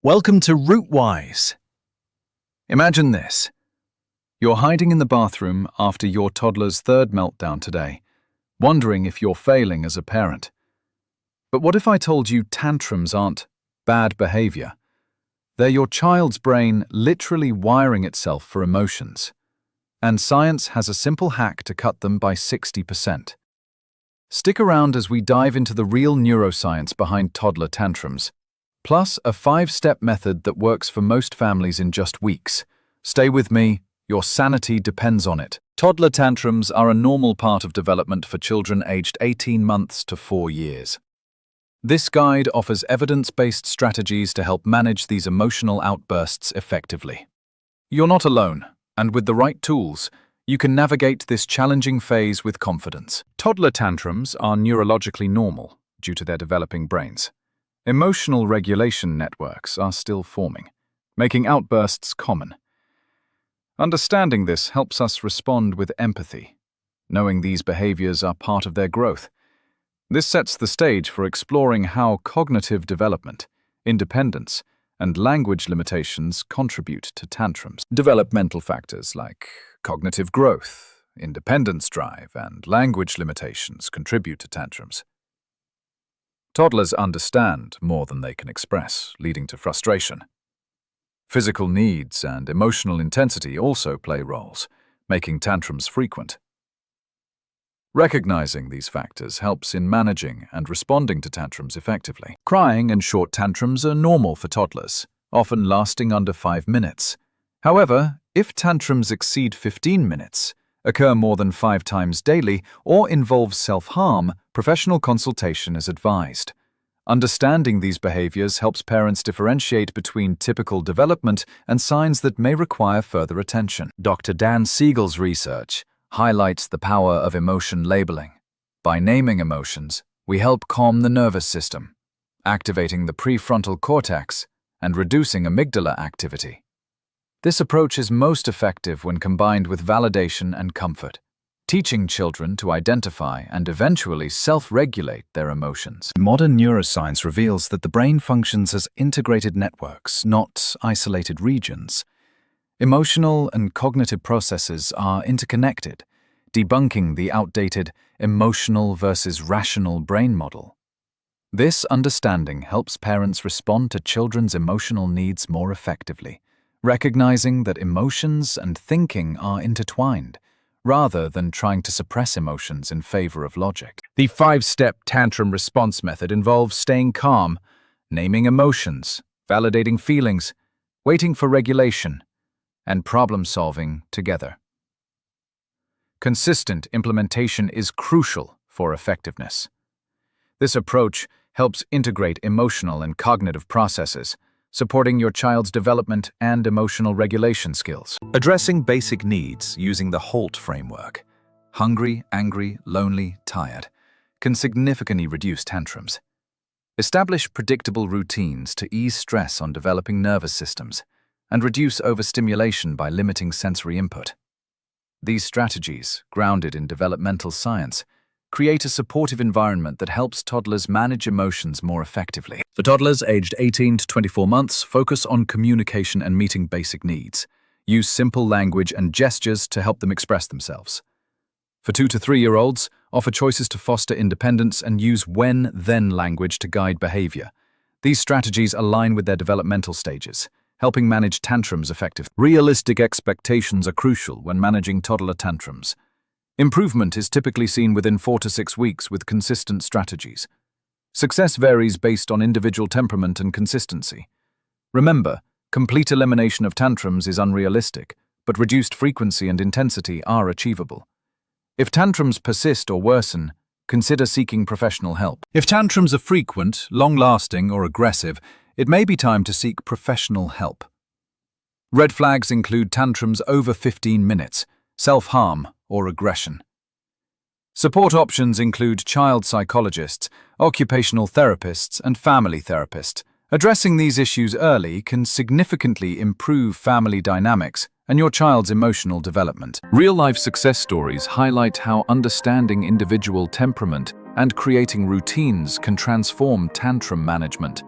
Welcome to Rootwise. Imagine this. You're hiding in the bathroom after your toddler's third meltdown today, wondering if you're failing as a parent. But what if I told you tantrums aren't bad behavior? They're your child's brain literally wiring itself for emotions. And science has a simple hack to cut them by 60%. Stick around as we dive into the real neuroscience behind toddler tantrums, plus a 5-step method that works for most families in just weeks. Stay with me, your sanity depends on it. Toddler tantrums are a normal part of development for children aged 18 months to 4 years. This guide offers evidence-based strategies to help manage these emotional outbursts effectively. You're not alone, and with the right tools, you can navigate this challenging phase with confidence. Toddler tantrums are neurologically normal due to their developing brains. Emotional regulation networks are still forming, making outbursts common. Understanding this helps us respond with empathy, knowing these behaviors are part of their growth. This sets the stage for exploring how cognitive development, independence, and language limitations contribute to tantrums. Developmental factors like cognitive growth, independence drive, and language limitations contribute to tantrums. Toddlers understand more than they can express, leading to frustration. Physical needs and emotional intensity also play roles, making tantrums frequent. Recognizing these factors helps in managing and responding to tantrums effectively. Crying and short tantrums are normal for toddlers, often lasting under 5 minutes. However, if tantrums exceed 15 minutes, occur more than 5 times daily, or involve self-harm, professional consultation is advised. Understanding these behaviors helps parents differentiate between typical development and signs that may require further attention. Dr. Dan Siegel's research highlights the power of emotion labeling. By naming emotions, we help calm the nervous system, activating the prefrontal cortex and reducing amygdala activity. This approach is most effective when combined with validation and comfort, teaching children to identify and eventually self-regulate their emotions. Modern neuroscience reveals that the brain functions as integrated networks, not isolated regions. Emotional and cognitive processes are interconnected, debunking the outdated emotional versus rational brain model. This understanding helps parents respond to children's emotional needs more effectively, recognizing that emotions and thinking are intertwined, rather than trying to suppress emotions in favor of logic. The 5-step tantrum response method involves staying calm, naming emotions, validating feelings, waiting for regulation, and problem-solving together. Consistent implementation is crucial for effectiveness. This approach helps integrate emotional and cognitive processes, supporting your child's development and emotional regulation skills. Addressing basic needs using the HALT framework, hungry, angry, lonely, tired, can significantly reduce tantrums. Establish predictable routines to ease stress on developing nervous systems and reduce overstimulation by limiting sensory input. These strategies, grounded in developmental science, create a supportive environment that helps toddlers manage emotions more effectively. For toddlers aged 18 to 24 months, focus on communication and meeting basic needs. Use simple language and gestures to help them express themselves. For 2 to 3-year-olds, offer choices to foster independence and use when-then language to guide behavior. These strategies align with their developmental stages, helping manage tantrums effectively. Realistic expectations are crucial when managing toddler tantrums. Improvement is typically seen within 4 to 6 weeks with consistent strategies. Success varies based on individual temperament and consistency. Remember, complete elimination of tantrums is unrealistic, but reduced frequency and intensity are achievable. If tantrums persist or worsen, consider seeking professional help. If tantrums are frequent, long-lasting, or aggressive, it may be time to seek professional help. Red flags include tantrums over 15 minutes, self-harm, or aggression. Support options include child psychologists, occupational therapists, and family therapists. Addressing these issues early can significantly improve family dynamics and your child's emotional development. Real-life success stories highlight how understanding individual temperament and creating routines can transform tantrum management.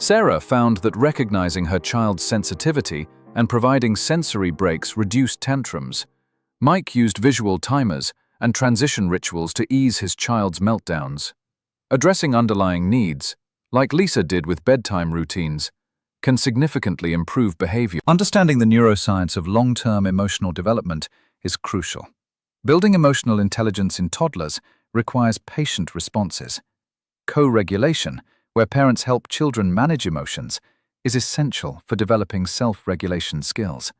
Sarah found that recognizing her child's sensitivity and providing sensory breaks reduced tantrums. Mike used visual timers and transition rituals to ease his child's meltdowns. Addressing underlying needs, like Lisa did with bedtime routines, can significantly improve behavior. Understanding the neuroscience of long-term emotional development is crucial. Building emotional intelligence in toddlers requires patient responses. Co-regulation, where parents help children manage emotions, is essential for developing self-regulation skills.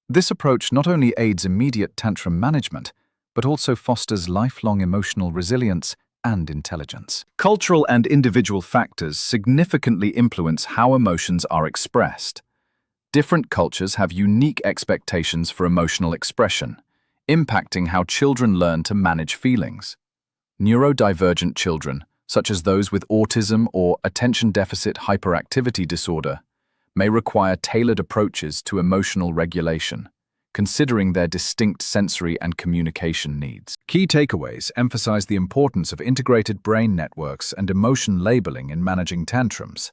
This approach not only aids immediate tantrum management, but also fosters lifelong emotional resilience and intelligence. Cultural and individual factors significantly influence how emotions are expressed. Different cultures have unique expectations for emotional expression, impacting how children learn to manage feelings. Neurodivergent children, such as those with autism or attention deficit hyperactivity disorder, may require tailored approaches to emotional regulation, considering their distinct sensory and communication needs. Key takeaways emphasize the importance of integrated brain networks and emotion labeling in managing tantrums.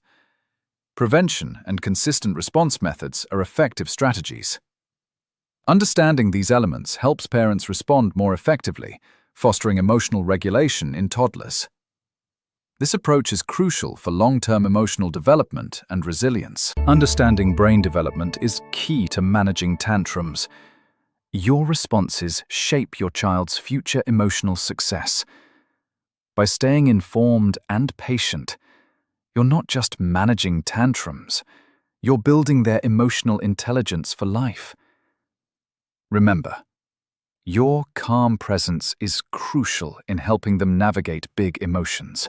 Prevention and consistent response methods are effective strategies. Understanding these elements helps parents respond more effectively, fostering emotional regulation in toddlers. This approach is crucial for long-term emotional development and resilience. Understanding brain development is key to managing tantrums. Your responses shape your child's future emotional success. By staying informed and patient, you're not just managing tantrums, you're building their emotional intelligence for life. Remember, your calm presence is crucial in helping them navigate big emotions.